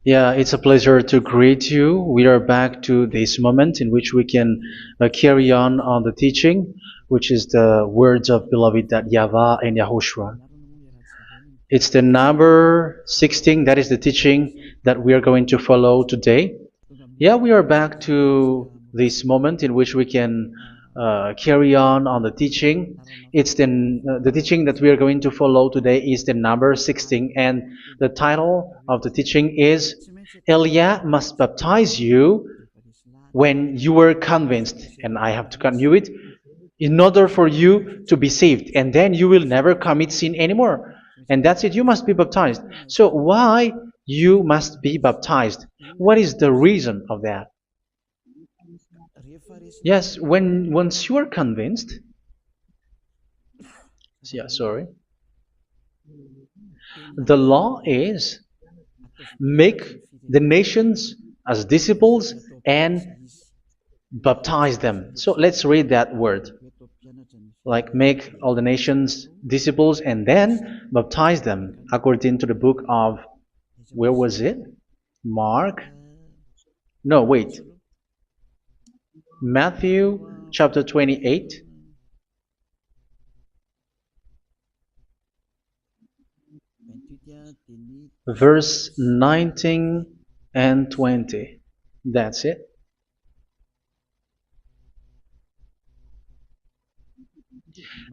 Yeah, it's a pleasure to greet you. We are back to this moment in which we can carry on the teaching, which is the words of beloved that YAHVAH and YAHOSHUA. It's the number 16, that is the teaching that we are going to follow today. Yeah, we are back to this moment in which we can carry on the teaching. It's the teaching that we are going to follow today is the number 16, and the title of the teaching is Elia must baptize you when you were convinced, and I have to continue it, in order for you to be saved, and then you will never commit sin anymore. And that's it, you must be baptized. So why you must be baptized? What is the reason of that? Yes, when once you are convinced, yeah, sorry, the law is make the nations as disciples and baptize them. So let's read that word. Like make all the nations disciples and then baptize them according to the book of, where was it? Mark? No, wait. Matthew chapter 28. Verse 19 and 20. That's it.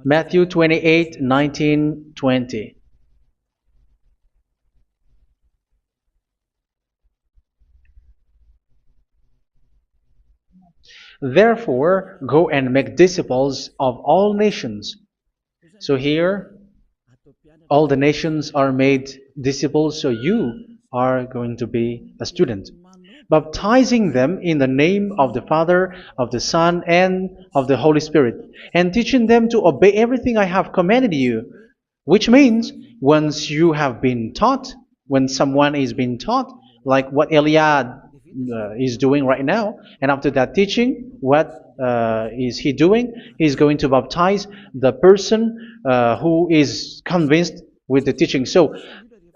Matthew 28, 19, 20. Therefore, go and make disciples of all nations. So here, all the nations are made disciples, so you are going to be a student. Baptizing them in the name of the Father, of the Son, and of the Holy Spirit, and teaching them to obey everything I have commanded you. Which means, once you have been taught, when someone is being taught, like what Elia is doing right now, and after that teaching, what is he doing? He's going to baptize the person who is convinced with the teaching. So,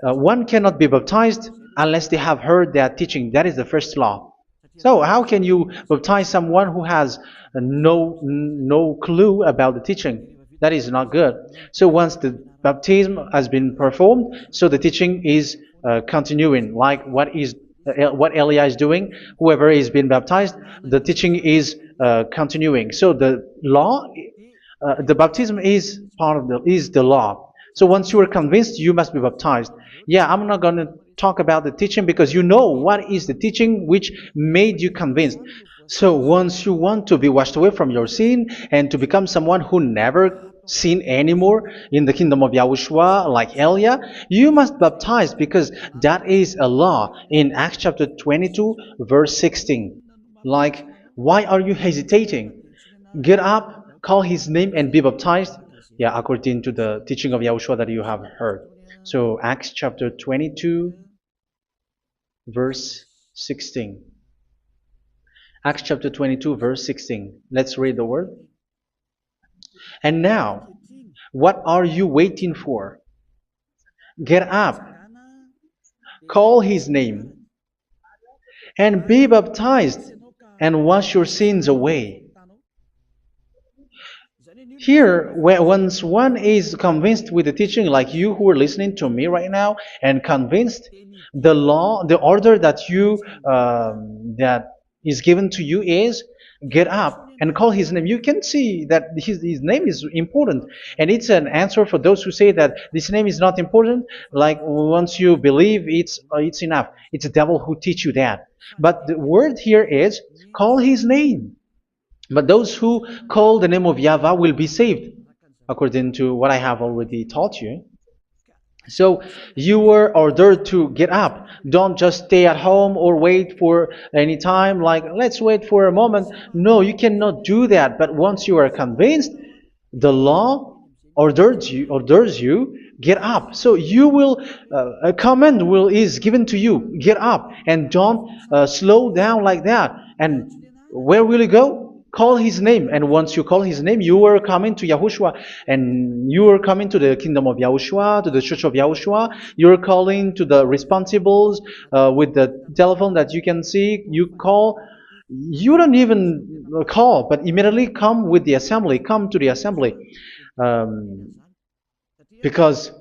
one cannot be baptized unless they have heard that teaching. That is the first law. So how can you baptize someone who has no clue about the teaching? That is not good. So once the baptism has been performed, so the teaching is continuing, like what Elia is doing. Whoever is being baptized, the teaching is continuing. So the law, the baptism is part of the law. So once you are convinced, you must be baptized. Yeah, I'm not going to talk about the teaching because you know what is the teaching which made you convinced. So once you want to be washed away from your sin and to become someone who never sin anymore in the kingdom of Yahushua, like Elia, you must baptize because that is a law in Acts chapter 22, verse 16. Like, why are you hesitating? Get up, call his name, and be baptized. Yeah, according to the teaching of Yahushua that you have heard. So Acts chapter 22, verse 16. Acts chapter 22, verse 16. Let's read the word. And now, what are you waiting for? Get up, call his name, and be baptized, and wash your sins away. Here, once one is convinced with the teaching, like you who are listening to me right now, and convinced, the law, the order that that is given to you is get up and call his name. You can see that his name is important, and it's an answer for those who say that this name is not important. Like once you believe, it's enough. It's the devil who teach you that. But the word here is call his name. But those who call the name of YAHVAH will be saved, according to what I have already taught you. So you were ordered to get up. Don't just stay at home or wait for any time, like let's wait for a moment. No, you cannot do that. But once you are convinced, the law orders you get up. So you will a command is given to you. Get up and don't slow down like that. And where will you go? Call his name, and once you call his name, you are coming to Yahushua, and you are coming to the kingdom of Yahushua, to the church of Yahushua. You're calling to the responsibles with the telephone that you can see. You call. You don't even call, but immediately come with the assembly. Come to the assembly, um, because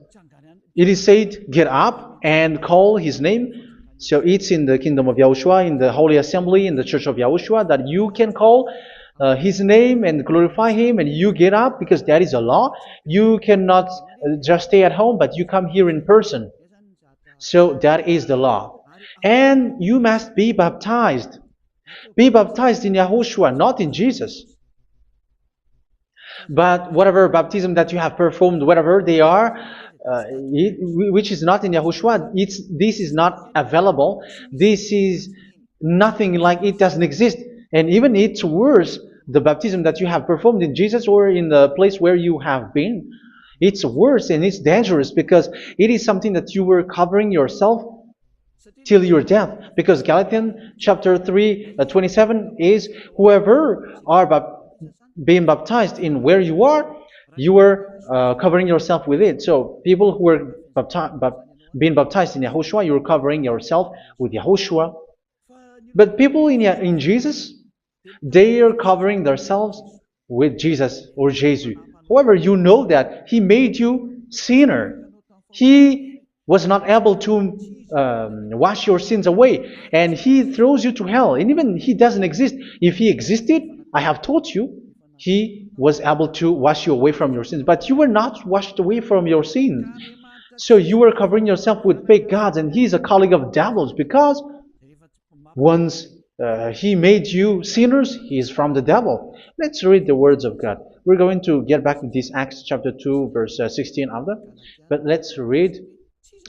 it is said, get up and call his name. So it's in the kingdom of Yahushua, in the holy assembly, in the church of Yahushua, that you can call his name and glorify him, and you get up, because that is a law. You cannot just stay at home, but you come here in person. So that is the law. And you must be baptized. Be baptized in Yahushua, not in Jesus. But whatever baptism that you have performed, whatever they are, which is not in Yahushua, this is not available. This is nothing, like it doesn't exist. And even it's worse, the baptism that you have performed in Jesus or in the place where you have been. It's worse and it's dangerous, because it is something that you were covering yourself till your death. Because Galatians chapter 3, 27 is, whoever are being baptized in where you are covering yourself with it. So people who are being baptized in Yahushua, you're covering yourself with Yahushua. But people in Jesus, they are covering themselves with Jesus or Jesus. However, you know that he made you sinner. He was not able to wash your sins away, and he throws you to hell. And even he doesn't exist. If he existed, I have told you, he was able to wash you away from your sins. But you were not washed away from your sins. So you were covering yourself with fake gods, and he is a colleague of devils, because once he made you sinners, he is from the devil. Let's read the words of God. We're going to get back to this Acts chapter 2, verse 16 after. But let's read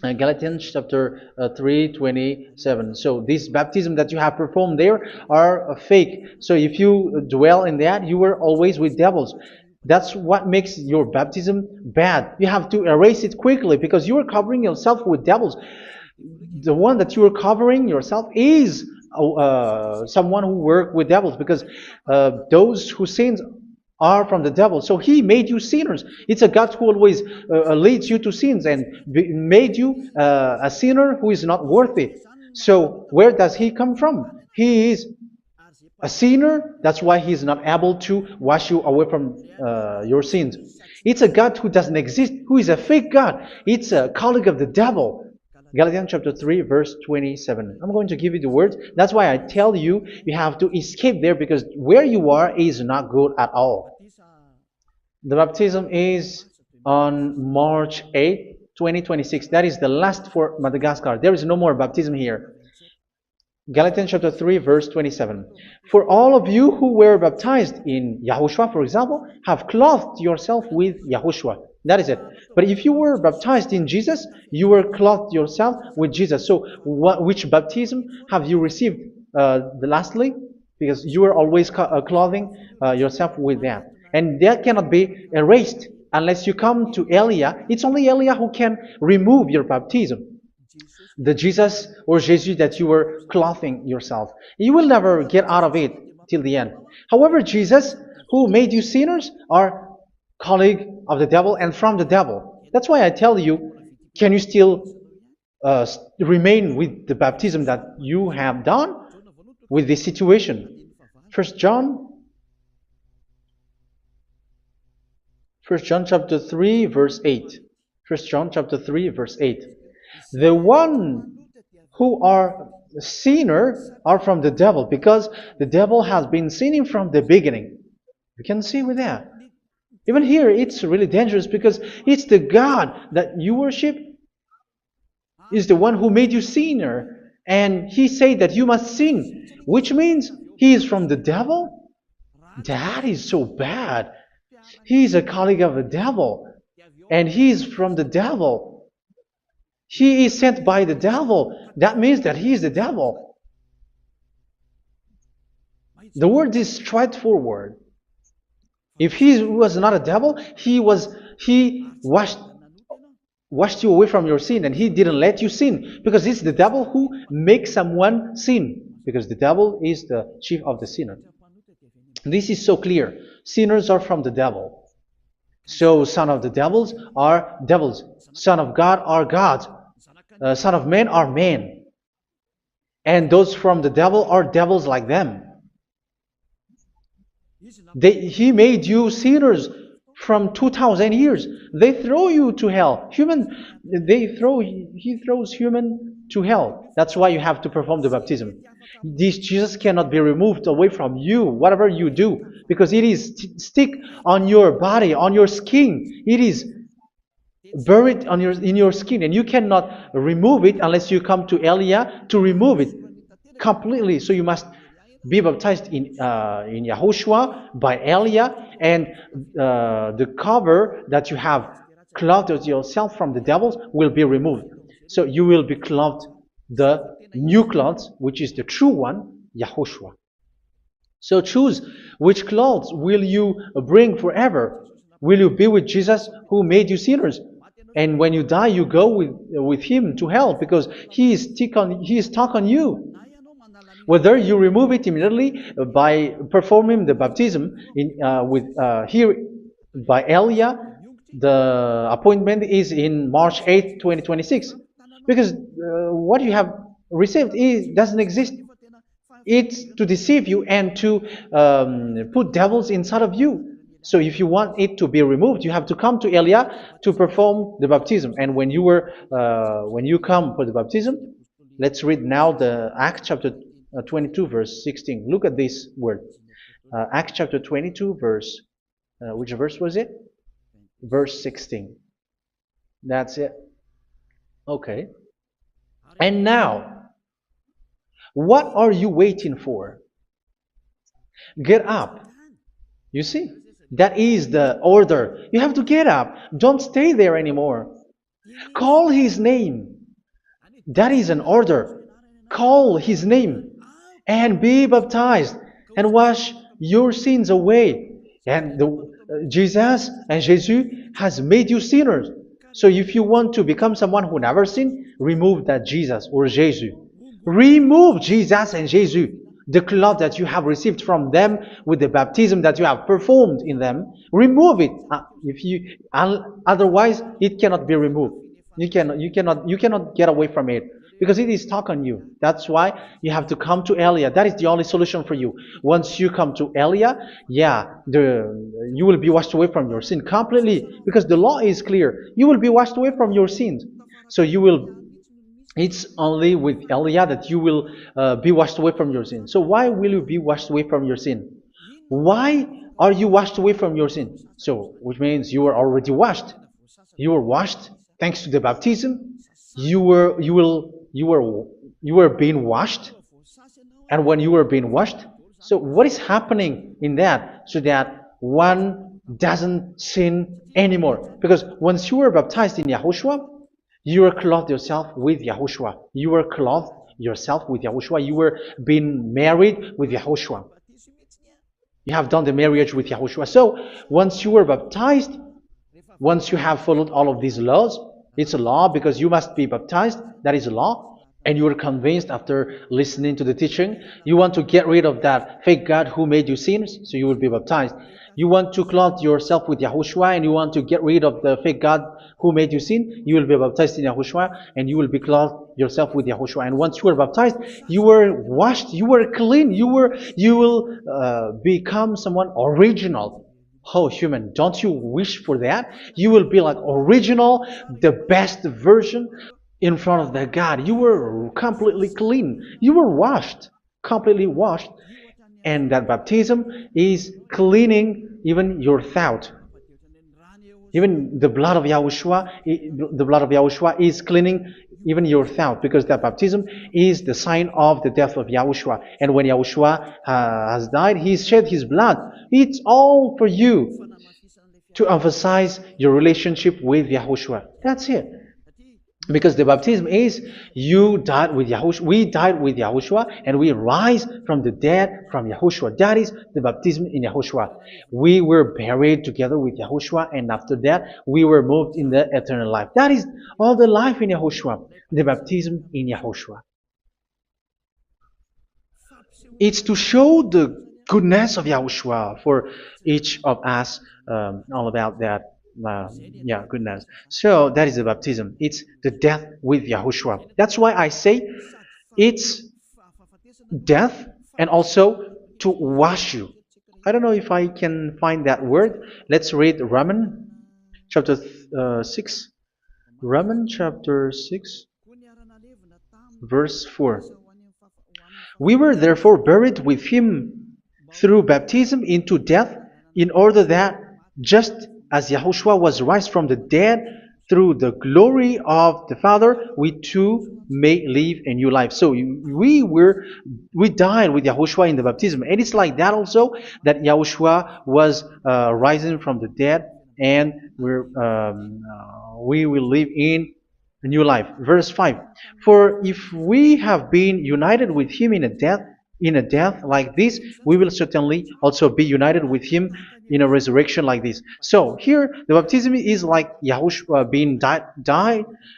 Galatians chapter 3:27. So this baptism that you have performed there are fake. So if you dwell in that, you were always with devils. That's what makes your baptism bad. You have to erase it quickly, because you are covering yourself with devils. The one that you are covering yourself is someone who works with devils, because those who sin are from the devil. So he made you sinners. It's a God who always leads you to sins, and made you a sinner who is not worthy. So where does he come from? He is a sinner. That's why he is not able to wash you away from your sins. It's a God who doesn't exist, who is a fake God. It's a colleague of the devil. Galatians chapter 3, verse 27. I'm going to give you the words. That's why I tell you, you have to escape there, because where you are is not good at all. The baptism is on March 8, 2026. That is the last for Madagascar. There is no more baptism here. Galatians chapter 3, verse 27. For all of you who were baptized in Yahushua, for example, have clothed yourself with Yahushua. That is it. But if you were baptized in Jesus, you were clothed yourself with Jesus. So which baptism have you received lastly? Because you are always clothing yourself with that. And that cannot be erased unless you come to Elia. It's only Elia who can remove your baptism. The Jesus or Jesus that you were clothing yourself. You will never get out of it till the end. However, Jesus, who made you sinners, are colleague of the devil and from the devil. That's why I tell you, can you still remain with the baptism that you have done with this situation? First John chapter 3, verse 8. First John chapter 3, verse 8. The one who are sinners are from the devil, because the devil has been sinning from the beginning. You can see with that. Even here, it's really dangerous, because it's the God that you worship is the one who made you sinner, and he said that you must sin, which means he is from the devil. That is so bad. He is a colleague of the devil, and he is from the devil. He is sent by the devil. That means that he is the devil. The word is straightforward. If he was not a devil, he washed you away from your sin, and he didn't let you sin, because it's the devil who makes someone sin, because the devil is the chief of the sinner. This is so clear. Sinners are from the devil. So son of the devils are devils. Son of God are gods. Son of men are men. And those from the devil are devils like them. He made you sinners from 2,000 years. They throw you to hell. He throws human to hell. That's why you have to perform the baptism. This Jesus cannot be removed away from you, whatever you do, because it is stick on your body, on your skin. It is buried in your skin, and you cannot remove it unless you come to Elia to remove it completely. So you must be baptized in Yahushua by Elia, and the cover that you have clothed yourself from the devils will be removed. So you will be clothed the new clothes, which is the true one, Yahushua. So choose which clothes will you bring forever. Will you be with Jesus who made you sinners? And when you die, you go with him to hell because he is stuck on you. Whether you remove it immediately by performing the baptism here by Elia, the appointment is in March 8, 2026. Because what you have received doesn't exist. It's to deceive you and to put devils inside of you. So if you want it to be removed, you have to come to Elia to perform the baptism. And when you come for the baptism, let's read now the Acts chapter 22 verse 16. Look at this word. Acts chapter 22 verse, which verse was it? Verse 16. That's it. Okay. And now, what are you waiting for? Get up. You see, that is the order. You have to get up. Don't stay there anymore. Call his name. That is an order. Call his name and be baptized and wash your sins away. And Jesus has made you sinners. So if you want to become someone who never sinned, remove that Jesus or Jesus. Remove Jesus and Jesus, the cloth that you have received from them with the baptism that you have performed in them. Remove it. Otherwise, it cannot be removed. You cannot get away from it because it is stuck on you. That's why you have to come to Elia. That is the only solution for you. Once you come to Elia, you will be washed away from your sin completely because the law is clear. You will be washed away from your sins. So it's only with Elia that you will be washed away from your sin. So why will you be washed away from your sin? Why are you washed away from your sin? So, which means you are already washed. You were washed thanks to the baptism. You were being washed, and when you were being washed, so what is happening in that? So that one doesn't sin anymore. Because once you were baptized in Yahushua, you were clothed yourself with Yahushua. You were clothed yourself with Yahushua. You were being married with Yahushua. You have done the marriage with Yahushua. So once you were baptized, once you have followed all of these laws, it's a law because you must be baptized. That is a law. And you are convinced after listening to the teaching, you want to get rid of that fake God who made you sinners, so you will be baptized. You want to clothe yourself with Yahushua and you want to get rid of the fake God who made you sin, you will be baptized in Yahushua and you will be clothed yourself with Yahushua. And once you are baptized, you were washed, you were clean, you will become someone original. Oh, human, don't you wish for that? You will be like original, the best version in front of that God. You were completely clean. You were washed, completely washed. And that baptism is cleaning even your thought. Even the blood of Yahushua is cleaning even your thought, because that baptism is the sign of the death of Yahushua. And when Yahushua has died, he shed his blood. It's all for you to emphasize your relationship with Yahushua. That's it. Because the baptism is you died with Yahushua, we died with Yahushua, and we rise from the dead from Yahushua. That is the baptism in Yahushua. We were buried together with Yahushua, and after that we were moved in the eternal life. That is all the life in Yahushua, the baptism in Yahushua. It's to show the goodness of Yahushua for each of us, all about that. Yeah, goodness. So that is the baptism. It's the death with Yahushua. That's why I say it's death and also to wash you. I don't know if I can find that word. Let's read Romans chapter 6. Romans chapter 6, verse 4. We were therefore buried with him through baptism into death, in order that, just as Yahushua was raised from the dead through the glory of the Father, we too may live a new life. So we died with Yahushua in the baptism, and it's like that also that Yahushua was rising from the dead, and we will live in a new life. Verse 5. For if we have been united with him in a death like this, we will certainly also be united with him in a resurrection like this. So here the baptism is like Yahushua being died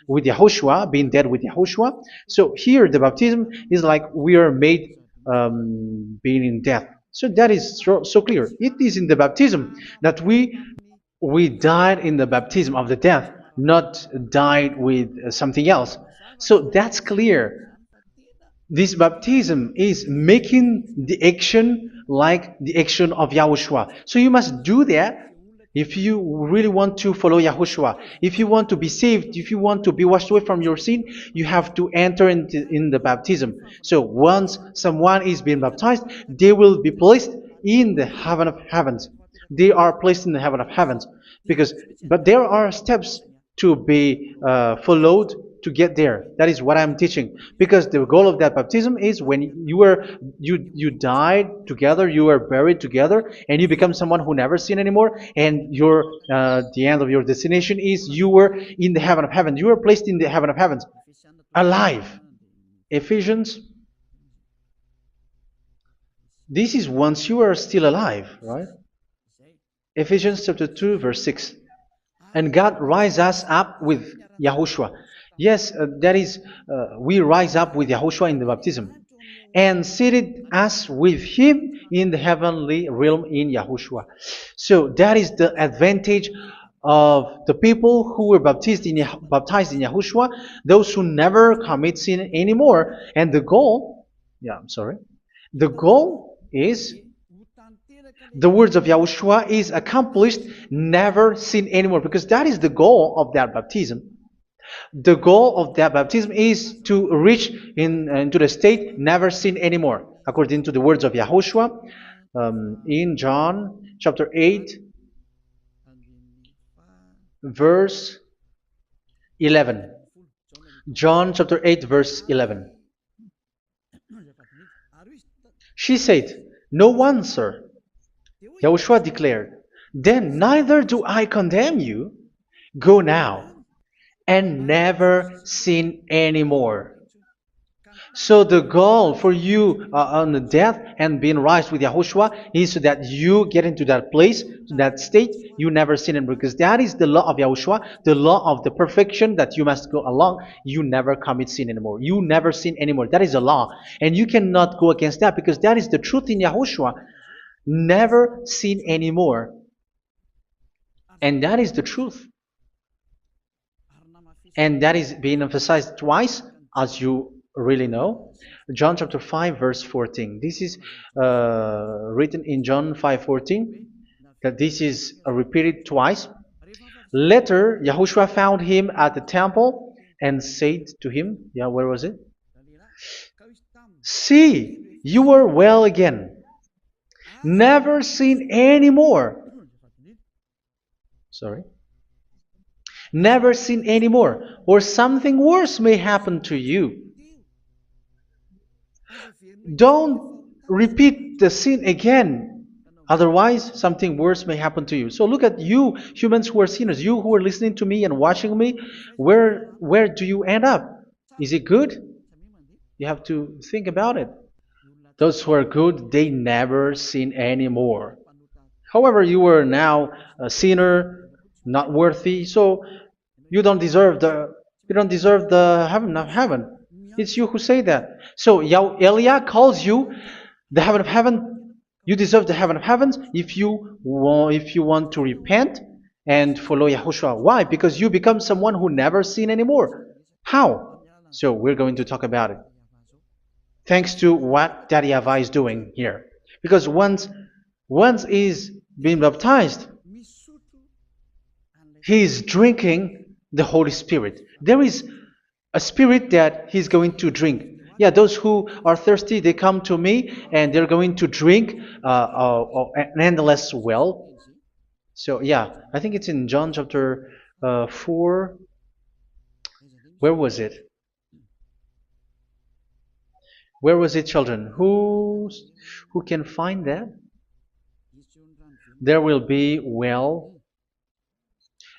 with Yahushua, being dead with Yahushua. So here the baptism is like we are made being in death. So that is so clear. It is in the baptism that we died in the baptism of the death, not died with something else. So that's clear. This baptism is making the action like the action of Yahushua. So you must do that if you really want to follow Yahushua. If you want to be saved, if you want to be washed away from your sin, you have to enter in the baptism. So once someone is being baptized, they will be placed in the heaven of heavens. They are placed in the heaven of heavens, but there are steps to be followed to get there. That is what I'm teaching, because the goal of that baptism is when you died together, you were buried together, and you become someone who never sin anymore, and your the end of your destination is you were in the heaven of heaven. You were placed in the heaven of heavens, alive. Ephesians. This is once you are still alive, right? Ephesians chapter 2, verse 6. And God rise us up with Yahushua. Yes, that is, we rise up with Yahushua in the baptism. And seated us with him in the heavenly realm in Yahushua. So that is the advantage of the people who were baptized in Yahushua, those who never commit sin anymore. And the goal, the goal is the words of Yahushua is accomplished, never sin anymore, because that is the goal of that baptism. The goal of that baptism is to reach into the state never sin anymore, according to the words of Yahushua in John chapter 8, verse 11. John chapter 8, verse 11. She said, "No one, sir." Yahushua declared, "Then neither do I condemn you. Go now and never sin anymore." So the goal for you on the death and being raised with Yahushua is so that you get into that place, that state, you never sin anymore. Because that is the law of Yahushua, the law of the perfection that you must go along. You never commit sin anymore. You never sin anymore. That is a law. And you cannot go against that, because that is the truth in Yahushua. Never sin anymore. And that is the truth. And that is being emphasized twice, as you really know. John chapter 5, verse 14. This is written in John 5:14, that this is repeated twice. Later, Yahushua found him at the temple and said to him, where was it? "See, you are well again. Never sin anymore." Sorry. Never sin anymore, or something worse may happen to you. Don't repeat the sin again. Otherwise, something worse may happen to you. So look at you, humans who are sinners, you who are listening to me and watching me. Where do you end up? Is it good? You have to think about it. Those who are good, they never sin anymore. However, you are now a sinner, not worthy, so you don't deserve the heaven of heaven. It's you who say that. So Eliah calls you the heaven of heaven You deserve the heaven of heavens if you want to repent and follow Yahushua. Why? Because you become someone who never sin anymore. How? So we're going to talk about it. Thanks to what Daddy YAHVAH is doing here. Because once he's been baptized, he's drinking the Holy Spirit. There is a spirit that he's going to drink. Yeah, those who are thirsty, they come to me and they're going to drink an endless well. So yeah, I think it's in John chapter 4. Where was it? Where was it, children? Who can find that? There will be well.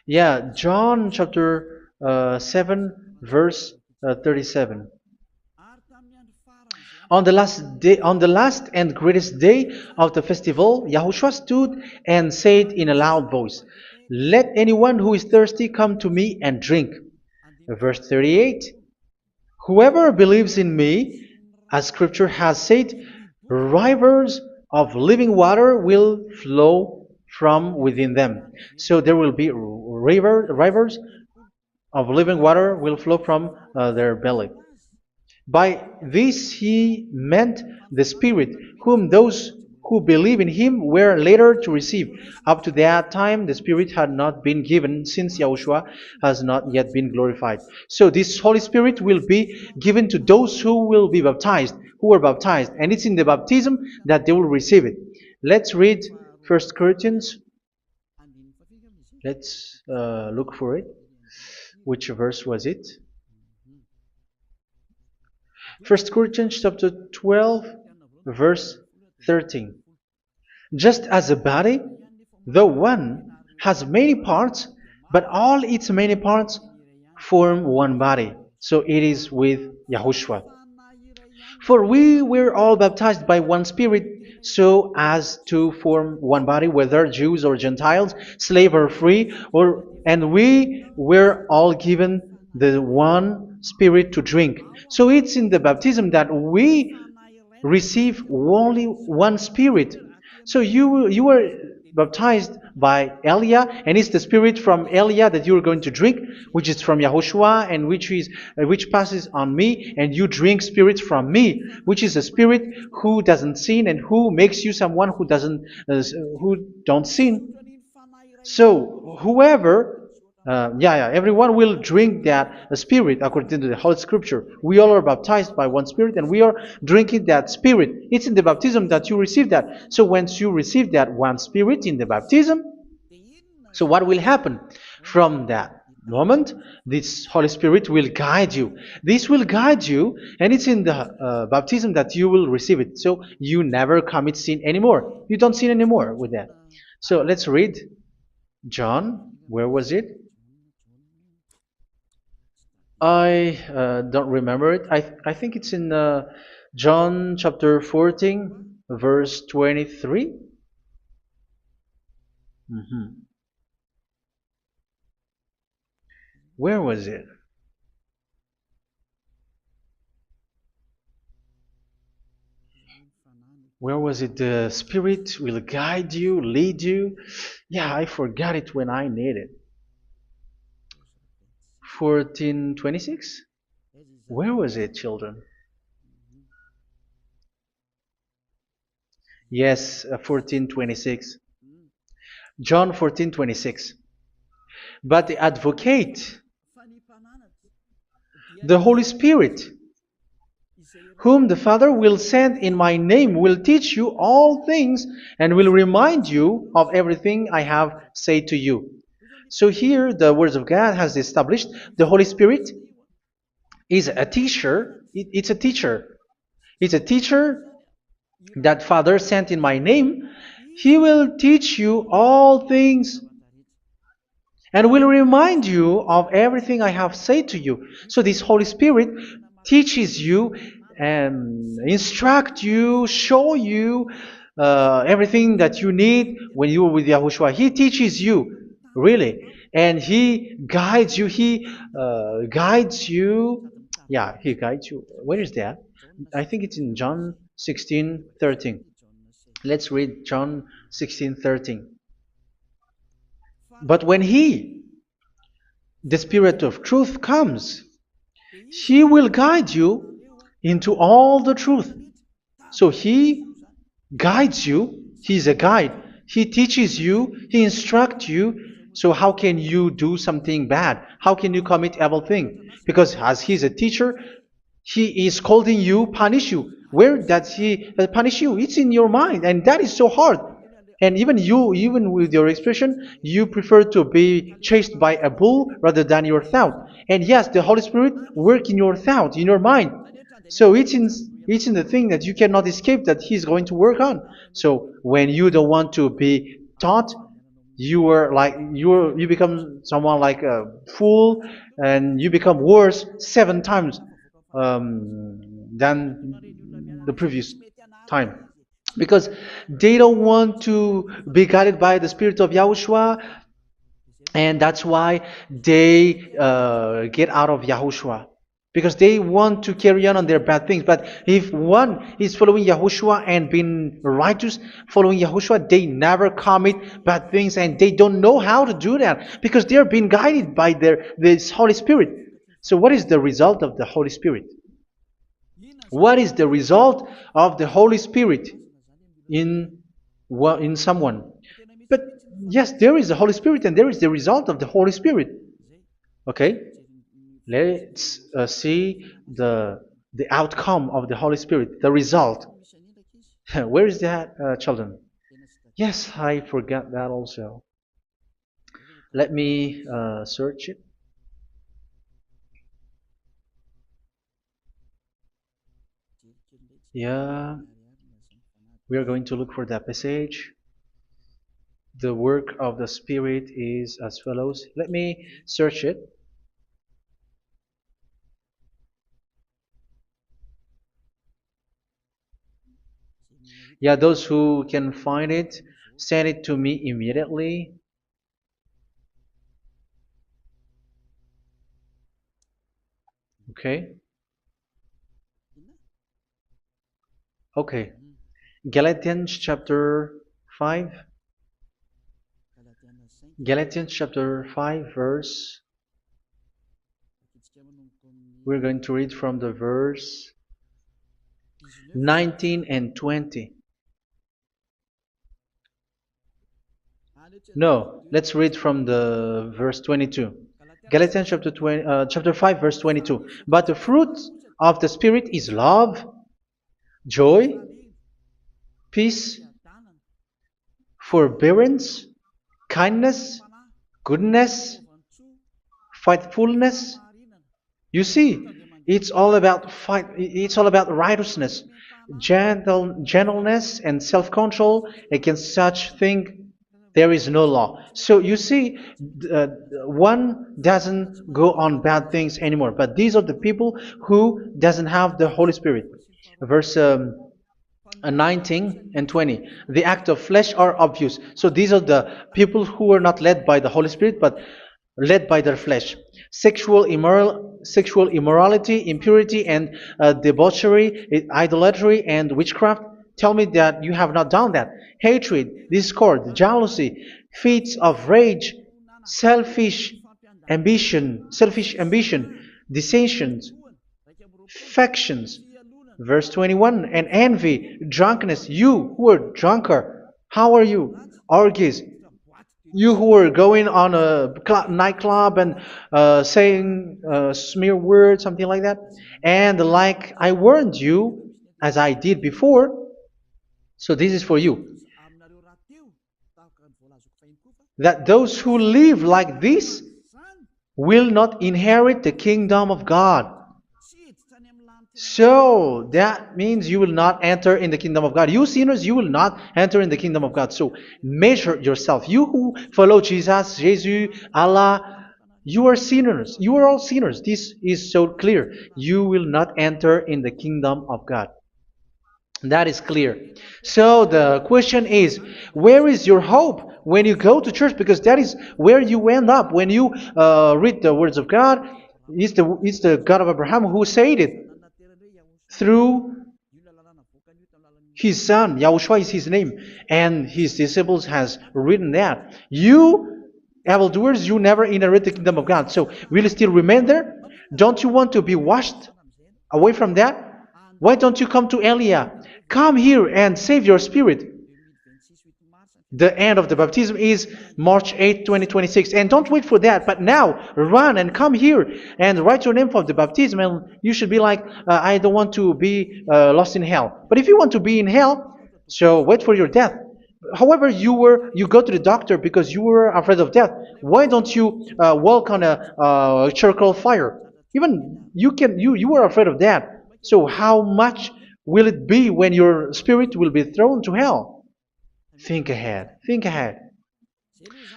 Yeah, John chapter 7, verse 37. On the last and greatest day of the festival, Yahushua stood and said in a loud voice, "Let anyone who is thirsty come to me and drink." Verse 38. "Whoever believes in me, as Scripture has said, rivers of living water will flow from within them." So there will be rivers of living water will flow from their belly. By this he meant the Spirit, whom those who believe in him were later to receive. Up to that time, the Spirit had not been given, since Yahushua has not yet been glorified. So this Holy Spirit will be given to those who will be baptized, who were baptized, and it's in the baptism that they will receive it. Let's read 1 Corinthians. Let's look for it. Which verse was it? 1 Corinthians chapter 12, verse 13. "Just as a body, though one, has many parts, but all its many parts form one body, so it is with Yahushua. For we were all baptized by one Spirit, so as to form one body, whether Jews or Gentiles, slave or free, and we were all given the one Spirit to drink." So it's in the baptism that we receive only one Spirit. So you were baptized by Elia, and it's the Spirit from Elia that you are going to drink, which is from Yahushua, and which passes on me, and you drink Spirit from me, which is a Spirit who doesn't sin and who makes you someone who don't sin. So whoever everyone will drink that Spirit according to the Holy Scripture. We all are baptized by one Spirit, and we are drinking that Spirit. It's in the baptism that you receive that. So once you receive that one Spirit in the baptism, so what will happen from that moment? This Holy Spirit will guide you. This will guide you, and it's in the baptism that you will receive it. So you never commit sin anymore. You don't sin anymore with that. So let's read John. Where was it? I don't remember it. I think it's in John chapter 14, verse 23. Where was it? Where was it? The Spirit will guide you, lead you. Yeah, I forgot it when I need it. 14:26? Where was it, children? Yes, 14:26. John 14:26. "But the Advocate, the Holy Spirit, whom the Father will send in my name, will teach you all things and will remind you of everything I have said to you." So here the Word of God has established the Holy Spirit is a teacher. It's a teacher. It's a teacher that Father sent in my name. He will teach you all things and will remind you of everything I have said to you. So this Holy Spirit teaches you and instruct you, show you everything that you need when you are with Yahushua. He teaches you, really, and He guides you. He guides you. Yeah, He guides you. Where is that? I think it's in John 16:13. Let's read John 16:13. But when He, the Spirit of truth, comes, He will guide you into all the truth. So He guides you. He's a guide. He teaches you. He instructs you. So how can you do something bad? How can you commit evil thing? Because as He's a teacher, He is scolding you, punish you. Where does He punish you? It's in your mind, and that is so hard. And even you, even with your expression, you prefer to be chased by a bull rather than your thought. And yes, the Holy Spirit work in your thought, in your mind. So it's in the thing that you cannot escape that He's going to work on. So when you don't want to be taught, you become someone like a fool, and you become worse 7 times than the previous time, because they don't want to be guided by the Spirit of Yahushua, and that's why they get out of Yahushua, because they want to carry on their bad things. But if one is following Yahushua and being righteous, following Yahushua, they never commit bad things, and they don't know how to do that because they are being guided by this Holy Spirit. So what is the result of the Holy Spirit? What is the result of the Holy Spirit in someone? But yes, there is the Holy Spirit, and there is the result of the Holy Spirit. Okay, let's see the outcome of the Holy Spirit, the result. Where is that, children? Yes, I forgot that also. Let me search it. Yeah, we are going to look for that passage. The work of the Spirit is as follows. Let me search it. Yeah, those who can find it, send it to me immediately. Okay. Okay. Galatians chapter 5. Galatians chapter 5 verse. We're going to read from the verse 19 and 20. No, let's read from the verse 22. Galatians chapter 5 verse 22. But the fruit of the Spirit is love, joy, peace, forbearance, kindness, goodness, faithfulness. You see, it's all about fight. It's all about righteousness, gentleness, and self-control. Against such thing, there is no law. So you see, uh, one doesn't go on bad things anymore. But these are the people who doesn't have the Holy Spirit. Verse 19 and 20. The act of flesh are obvious. So these are the people who are not led by the Holy Spirit, but led by their flesh. Sexual immorality, impurity, and debauchery, idolatry, and witchcraft. Tell me that you have not done that. Hatred, discord, jealousy, fits of rage, selfish ambition, dissensions, factions. Verse 21, and envy, drunkenness. You who are drunkard, how are you? Orgies. You who are going on a nightclub and saying smear words, something like that. And like I warned you, as I did before, so this is for you, that those who live like this will not inherit the kingdom of God. So that means you will not enter in the kingdom of God. You sinners, you will not enter in the kingdom of God. So measure yourself. You who follow Jesus, Allah, you are sinners. You are all sinners. This is so clear. You will not enter in the kingdom of God. That is clear. So the question is, where is your hope when you go to church? Because that is where you end up when you read the words of God. It's the God of Abraham who said it through His son, Yahushua is his name, and his disciples has written that. You, evildoers, you never inherit the kingdom of God. So will you still remain there? Don't you want to be washed away from that? Why don't you come to Elia? Come here and save your spirit. The end of the baptism is March 8th, 2026. And don't wait for that, but now run and come here and write your name for the baptism. And you should be like, I don't want to be lost in hell. But if you want to be in hell, so wait for your death. However, you go to the doctor because you were afraid of death. Why don't you walk on a charcoal fire? Even you were afraid of that. So how much will it be when your spirit will be thrown to hell? Think ahead. Think ahead.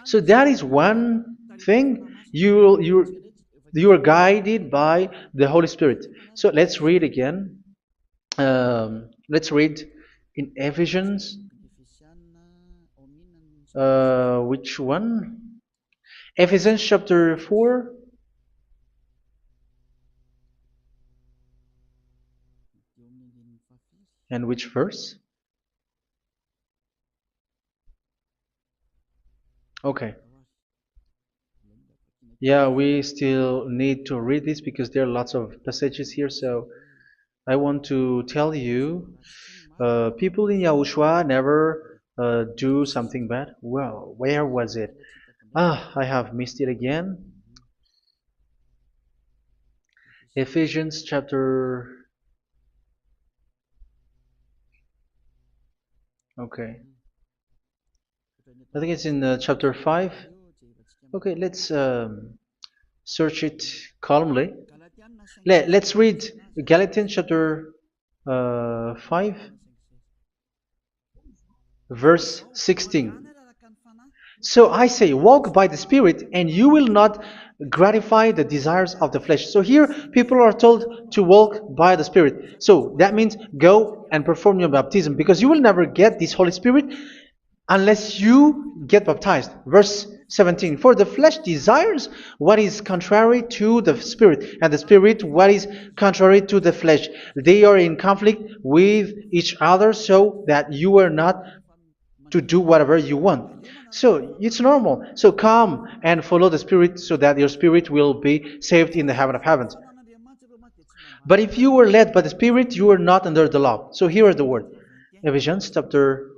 So that is one thing. You are guided by the Holy Spirit. So let's read again. Let's read in Ephesians. Which one? Ephesians chapter 4. And which verse? Okay. Yeah, we still need to read this because there are lots of passages here. So I want to tell you, people in Yahushua never do something bad. Well, where was it? I have missed it again. Ephesians chapter. Okay. I think it's in chapter 5. Okay, let's search it calmly. Let's read Galatians chapter 5, verse 16. So I say, walk by the Spirit, and you will not gratify the desires of the flesh. So here, people are told to walk by the Spirit. So that means go and perform your baptism, because you will never get this Holy Spirit unless you get baptized. Verse 17. For the flesh desires what is contrary to the Spirit, and the Spirit what is contrary to the flesh. They are in conflict with each other, so that you are not to do whatever you want. So it's normal. So come and follow the Spirit so that your spirit will be saved in the heaven of heavens. But if you were led by the Spirit, you are not under the law. So here are the word. Ephesians chapter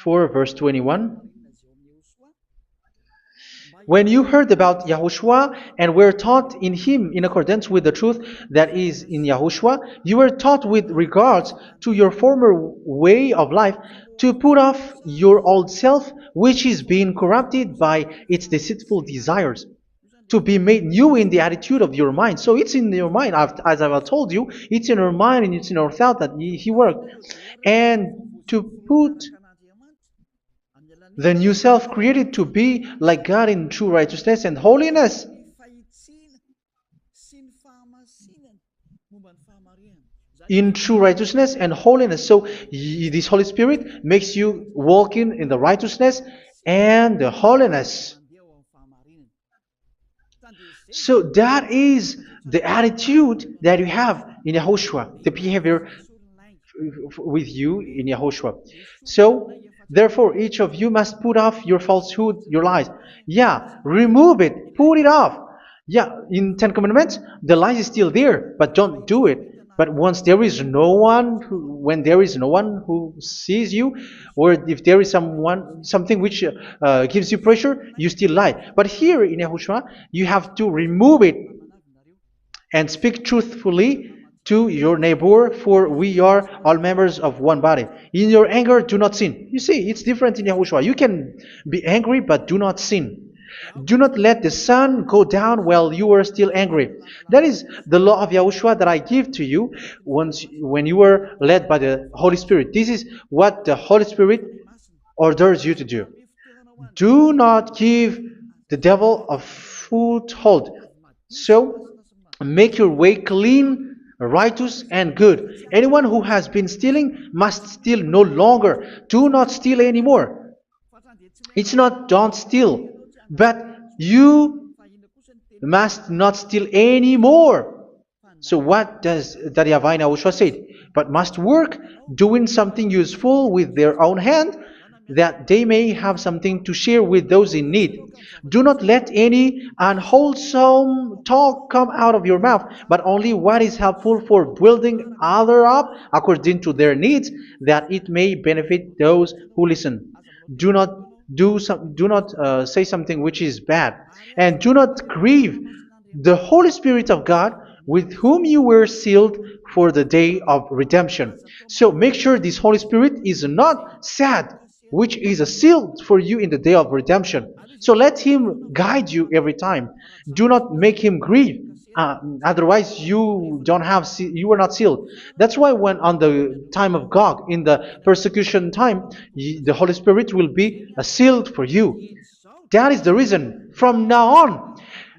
4 verse 21. When you heard about Yahushua and were taught in him in accordance with the truth that is in Yahushua, you were taught with regards to your former way of life to put off your old self, which is being corrupted by its deceitful desires, to be made new in the attitude of your mind. So it's in your mind, as I've told you, it's in your mind and it's in your thought that he worked. And to put the new self created to be like God in true righteousness and holiness. In true righteousness and holiness. So this Holy Spirit makes you walking in the righteousness and the holiness. So that is the attitude that you have in Yahushua, the behavior with you in Yahushua. So therefore, each of you must put off your falsehood, your lies. Yeah, remove it, put it off. Yeah, in Ten Commandments, the lies is still there, but don't do it. But once there is no one, when there is no one who sees you, or if there is something which gives you pressure, you still lie. But here in Yahushua, you have to remove it and speak truthfully to your neighbor, for we are all members of one body. In your anger, do not sin. You see, it's different in Yahushua. You can be angry, but do not sin. Do not let the sun go down while you are still angry. That is the law of Yahushua that I give to you when you were led by the Holy Spirit. This is what the Holy Spirit orders you to do. Do not give the devil a foothold. So, make your way clean, righteous, and good. Anyone who has been stealing must steal no longer. Do not steal anymore. It's not don't steal, but you must not steal anymore. So what does the Yahweh Yahushua say? But must work doing something useful with their own hand, that they may have something to share with those in need. Do not let any unwholesome talk come out of your mouth, but only what is helpful for building other up according to their needs, that it may benefit those who listen. Do not do not say something which is bad, and do not grieve the Holy Spirit of God, with whom you were sealed for the day of redemption. So make sure this Holy Spirit is not sad, which is a seal for you in the day of redemption. So let Him guide you every time. Do not make Him grieve. Otherwise, you don't have you are not sealed. That's why when on the time of God, in the persecution time, the Holy Spirit will be sealed for you. That is the reason. From now on,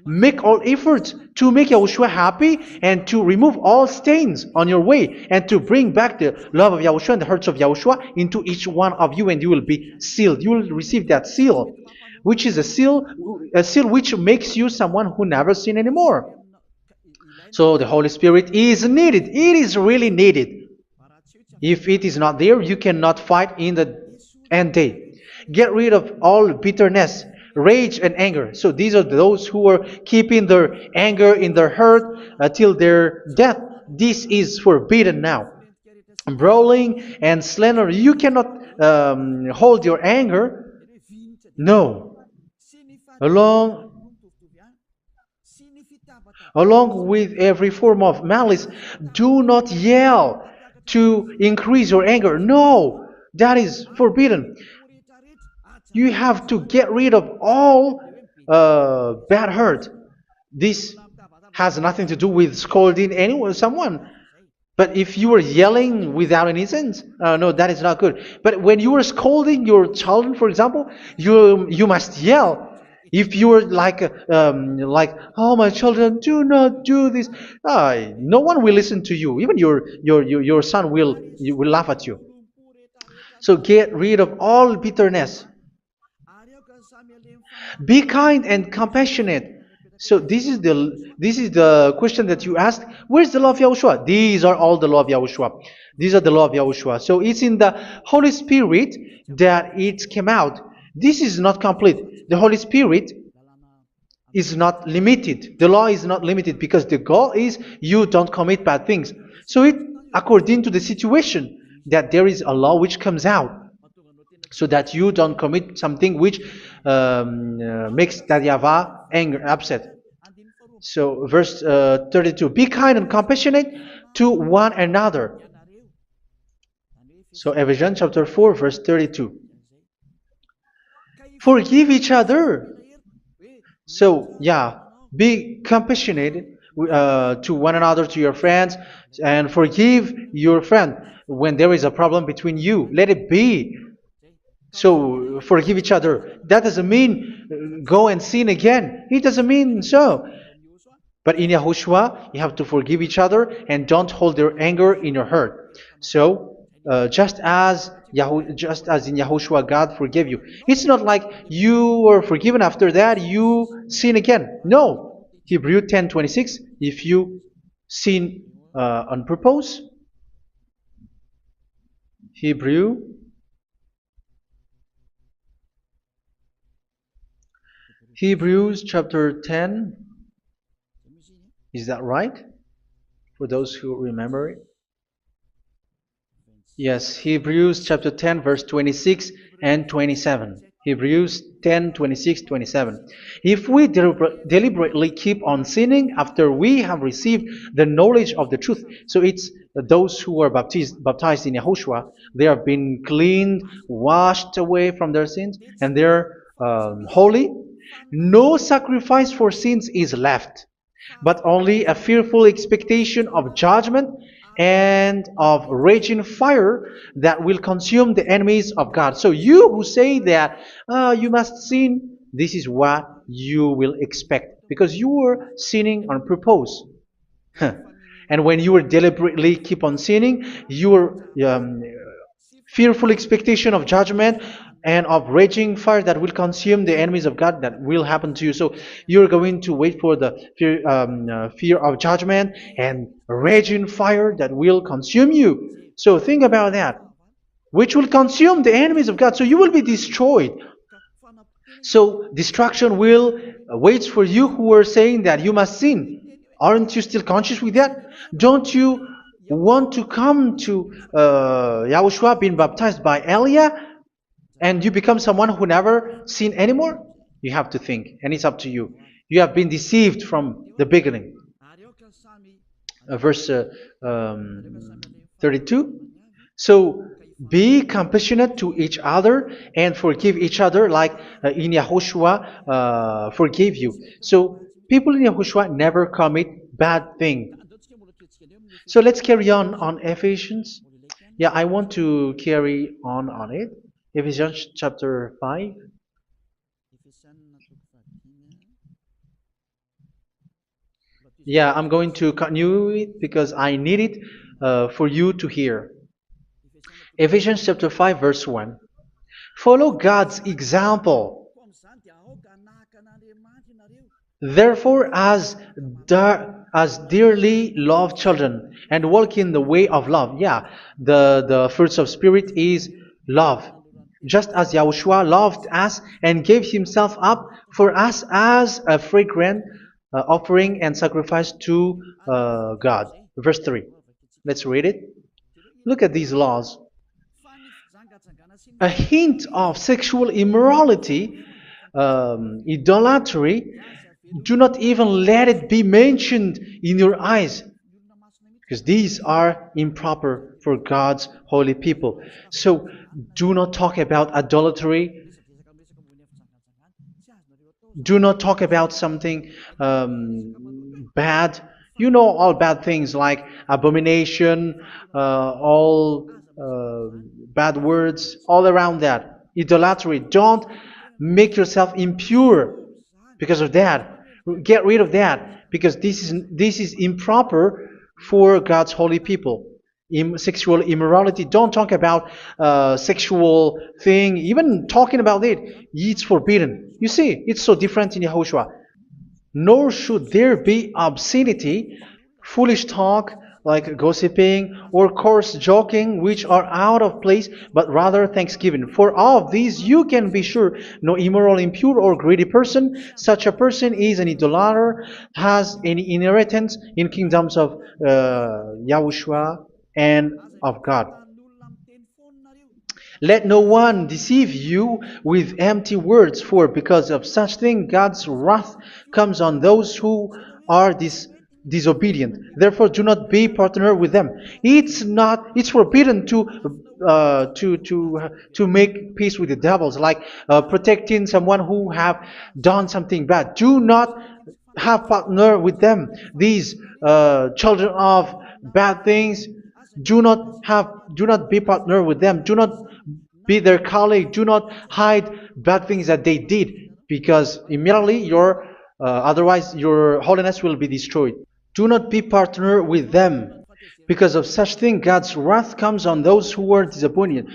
make all efforts to make Yahushua happy and to remove all stains on your way and to bring back the love of Yahushua and the hearts of Yahushua into each one of you, and you will be sealed. You will receive that seal, which is a seal which makes you someone who never sin anymore. So the Holy Spirit is needed. It is really needed. If it is not there, you cannot fight in the end day. Get rid of all bitterness, rage, and anger. So these are those who are keeping their anger in their heart till their death. This is forbidden now. Brawling and slander. You cannot hold your anger. No. Along with every form of malice, do not yell to increase your anger. No, that is forbidden. You have to get rid of all bad hurt. This has nothing to do with scolding anyone, someone. But if you are yelling without any sense, no, that is not good. But when you are scolding your children, for example, you must yell. If you are like, oh my children, do not do this, no one will listen to you. Even your son will laugh at you. So get rid of all bitterness. Be kind and compassionate. So this is the question that you asked. Where's the law of Yahushua? These are all the law of Yahushua. These are the law of Yahushua. So it's in the Holy Spirit that it came out. This is not complete. The Holy Spirit is not limited. The law is not limited because the goal is you don't commit bad things. So it according to the situation that there is a law which comes out, so that you don't commit something which makes that YAHVAH anger, upset. So verse 32, be kind and compassionate to one another. So Ephesians chapter 4 verse 32. Forgive each other. So yeah, be compassionate to one another, to your friends, and forgive your friend when there is a problem between you. Let it be. So forgive each other. That doesn't mean go and sin again. It doesn't mean so. But in Yahushua, you have to forgive each other and don't hold your anger in your heart. So just as in Yahushua, God forgave you. It's not like you were forgiven after that you sin again. No. Hebrew 10:26. If you sin on purpose, Hebrews chapter 10. Is that right? For those who remember it? Yes, Hebrews chapter 10 verse 26 and 27. Hebrews 10, 26, 27. If we deliberately keep on sinning after we have received the knowledge of the truth, so it's those who are baptized in Yahushua, they have been cleaned, washed away from their sins, and they're holy. No sacrifice for sins is left, but only a fearful expectation of judgment and of raging fire that will consume the enemies of God. So you who say that you must sin, this is what you will expect, because you were sinning on purpose. And when you deliberately keep on sinning, your fearful expectation of judgment and of raging fire that will consume the enemies of God that will happen to you. So you're going to wait for the fear of judgment and raging fire that will consume you. So think about that, which will consume the enemies of God. So you will be destroyed. So destruction will waits for you who are saying that you must sin. Aren't you still conscious with that? Don't you want to come to Yahushua being baptized by Elia and you become someone who never sinned anymore? You have to think, and it's up to you. You have been deceived from the beginning. Verse 32. So be compassionate to each other and forgive each other like in Yahushua forgave you. So people in Yahushua never commit bad thing. So let's carry on Ephesians. Yeah, I want to carry on it. Ephesians chapter 5. Yeah, I'm going to continue it because I need it for you to hear. Ephesians chapter 5 verse 1. Follow God's example. Therefore, as dearly loved children, and walk in the way of love. Yeah, the fruits of spirit is love. Just as Yahushua loved us and gave himself up for us as a fragrant offering and sacrifice to God. Verse 3. Let's read it. Look at these laws. A hint of sexual immorality, idolatry, do not even let it be mentioned in your eyes, because these are improper for God's holy people. So do not talk about idolatry. Do not talk about something bad. You know all bad things like abomination, all bad words, all around that. Idolatry. Don't make yourself impure because of that. Get rid of that because this is improper for God's holy people. Sexual immorality. Don't talk about sexual thing. Even talking about it's forbidden. You see, it's so different in Yahushua. Nor should there be obscenity, foolish talk like gossiping or coarse joking, which are out of place, but rather thanksgiving. For of these you can be sure: no immoral, impure, or greedy person, such a person is an idolater, has any inheritance in kingdoms of Yahushua and of God. Let no one deceive you with empty words, for because of such thing God's wrath comes on those who are disobedient. Therefore, do not be partner with them. It's forbidden to make peace with the devils, like protecting someone who have done something bad. Do not have partner with them. These children of bad things, do not be partner with them. Do not be their colleague. Do not hide bad things that they did, because immediately otherwise your holiness will be destroyed. Do not be partner with them. Because of such thing, God's wrath comes on those who are disobedient.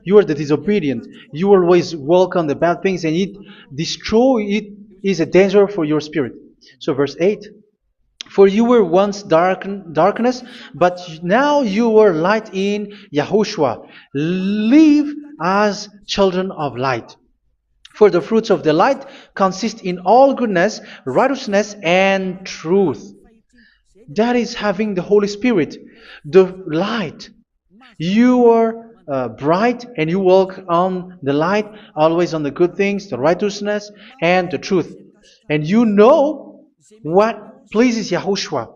You are the disobedient. You always walk on the bad things, and it is a danger for your spirit. So verse 8. For you were once darkness, but now you are light in Yahushua. Live as children of light. For the fruits of the light consist in all goodness, righteousness, and truth. That is having the Holy Spirit, the light. You are bright and you walk on the light, always on the good things, the righteousness, and the truth. And you know what pleases Yahushua.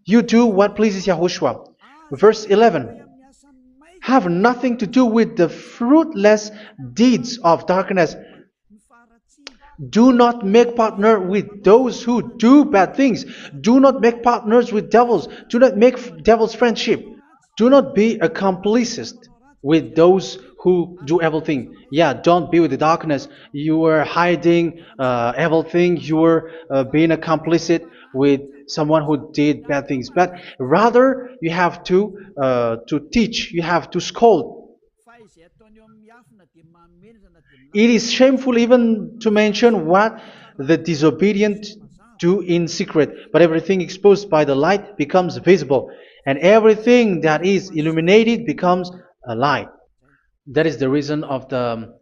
You do what pleases Yahushua. Verse 11. Have nothing to do with the fruitless deeds of darkness. Do not make partner with those who do bad things. Do not make partners with devils. Do not make devils friendship. Do not be a complicit with those who do evil thing. Yeah, don't be with the darkness. You are hiding evil thing. You are being a complicit with someone who did bad things. But rather, you have to teach. You have to scold. It is shameful even to mention what the disobedient do in secret, but everything exposed by the light becomes visible, and everything that is illuminated becomes a light. That is the reason of the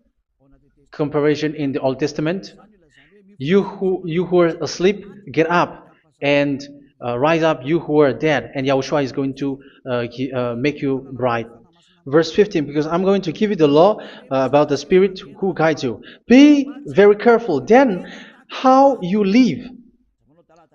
comparison in the Old Testament. You who are asleep, get up and rise up, you who are dead, and Yahushua is going to make you bright. Verse 15, because I'm going to give you the law about the Spirit who guides you. Be very careful then how you live,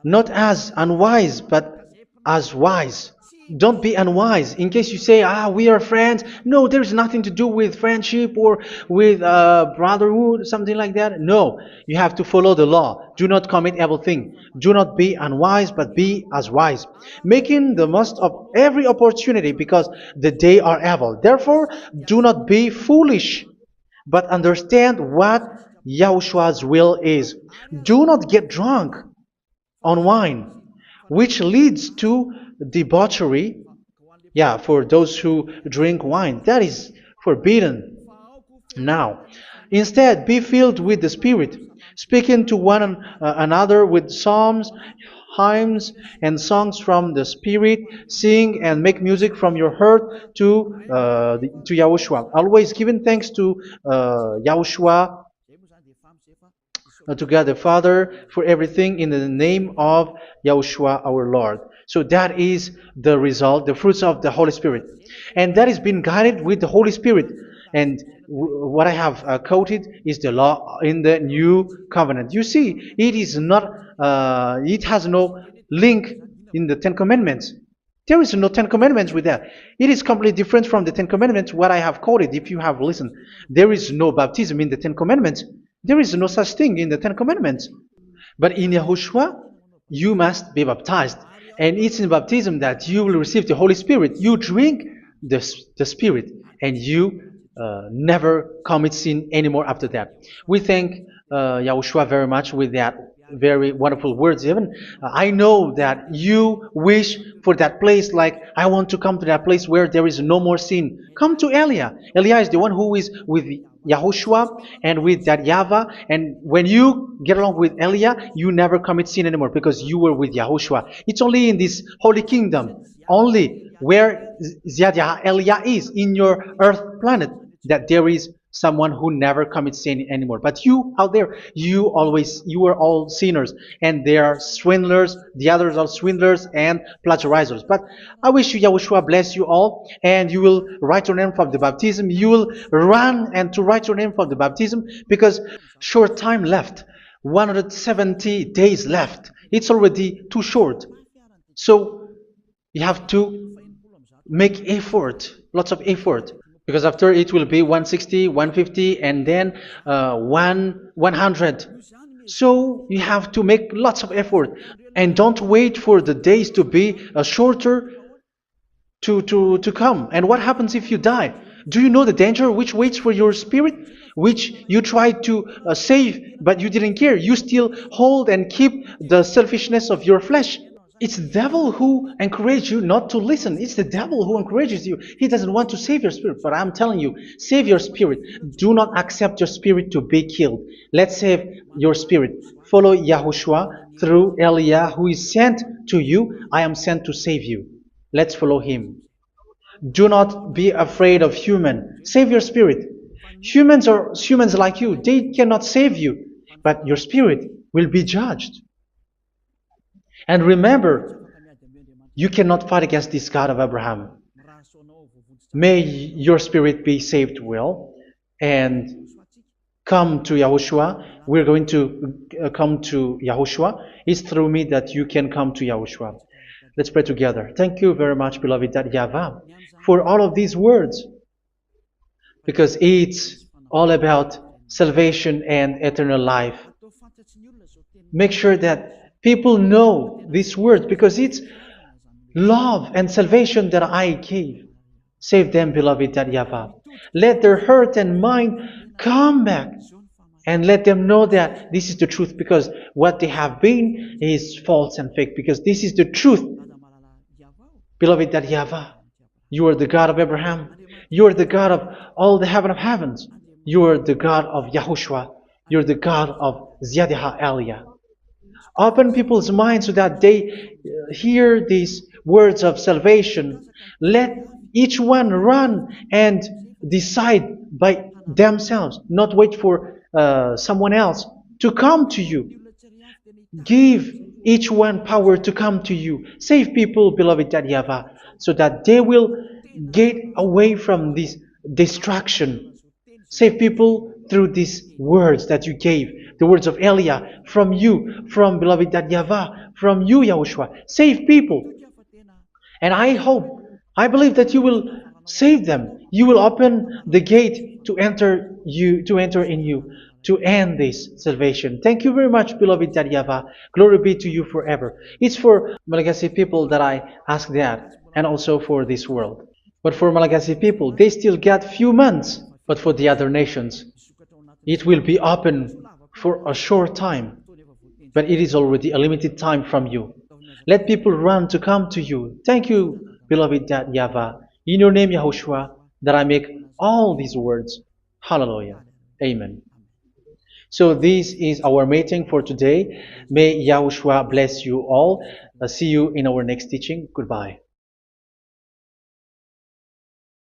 not as unwise, but as wise. Don't be unwise. In case you say, we are friends. No, there's nothing to do with friendship or with brotherhood, something like that. No, you have to follow the law. Do not commit evil thing. Do not be unwise, but be as wise, making the most of every opportunity because the day are evil. Therefore, do not be foolish, but understand what Yahushua's will is. Do not get drunk on wine, which leads to debauchery. Yeah, for those who drink wine, that is forbidden now. Instead, be filled with the Spirit, speaking to one another with psalms, hymns, and songs from the Spirit. Sing and make music from your heart to Yahushua. Always giving thanks to Yahushua, to God the Father, for everything in the name of Yahushua our Lord. So that is the result, the fruits of the Holy Spirit. And that is being guided with the Holy Spirit. And what I have quoted is the law in the new covenant. You see, it is not, it has no link in the Ten Commandments. There is no Ten Commandments with that. It is completely different from the Ten Commandments, what I have quoted, if you have listened. There is no baptism in the Ten Commandments. There is no such thing in the Ten Commandments. But in Yahushua, you must be baptized. And it's in baptism that you will receive the Holy Spirit. You drink the Spirit, and you never commit sin anymore after that. We thank Yahushua very much with that very wonderful words. Even I know that you wish for that place, like I want to come to that place where there is no more sin. Come to Elia. Elia is the one who is with Yahushua and with that YAHVAH. And when you get along with Elia, you never commit sin anymore because you were with Yahushua. It's only in this holy kingdom, only where Elia is, in your earth planet, that there is someone who never commits sin anymore. But you out there, you are all sinners, and they are swindlers. The others are swindlers and plagiarizers. But I wish you, Yahushua, bless you all, and you will write your name from the baptism. You will run and to write your name from the baptism, because short time left, 170 days left. It's already too short. So you have to make effort, lots of effort, because after it will be 160, 150, and then 100. So you have to make lots of effort, and don't wait for the days to be shorter to come. And what happens if you die? Do you know the danger which waits for your spirit, which you tried to save, but you didn't care? You still hold and keep the selfishness of your flesh. It's the devil who encourages you not to listen. It's the devil who encourages you. He doesn't want to save your spirit. But I'm telling you, save your spirit. Do not accept your spirit to be killed. Let's save your spirit. Follow Yahushua through Elia, who is sent to you. I am sent to save you. Let's follow him. Do not be afraid of human. Save your spirit. Humans are humans like you. They cannot save you. But your spirit will be judged. And remember, you cannot fight against this God of Abraham. May your spirit be saved well and come to Yahushua. We're going to come to Yahushua. It's through me that you can come to Yahushua. Let's pray together. Thank you very much, beloved YAHVAH, for all of these words, because it's all about salvation and eternal life. Make sure that people know these words, because it's love and salvation that I gave. Save them, beloved YAHVAH. Let their heart and mind come back, and let them know that this is the truth, because what they have been is false and fake, because this is the truth. Beloved YAHVAH, you are the God of Abraham. You are the God of all the heaven of heavens. You're the God of Yahushua. You're the God of Ziyadha Aliyah. Open people's minds so that they hear these words of salvation. Let each one run and decide by themselves, not wait for someone else to come to you. Give each one power to come to you. Save people, beloved Yahavah, so that they will get away from this distraction. Save people through these words that you gave, the words of Elia, from you, from beloved Yahavah, from you, Yahushua. Save people. And I believe that you will save them. You will open the gate to enter in you, to end this salvation. Thank you very much, beloved Yahavah. Glory be to you forever. It's for Malagasy people that I ask that, and also for this world. But for Malagasy people, they still get few months. But for the other nations, it will be open for a short time. But it is already a limited time from you. Let people run to come to you. Thank you, beloved Yahvah. In your name, Yahushua, that I make all these words. Hallelujah. Amen. So this is our meeting for today. May Yahushua bless you all. See you in our next teaching. Goodbye.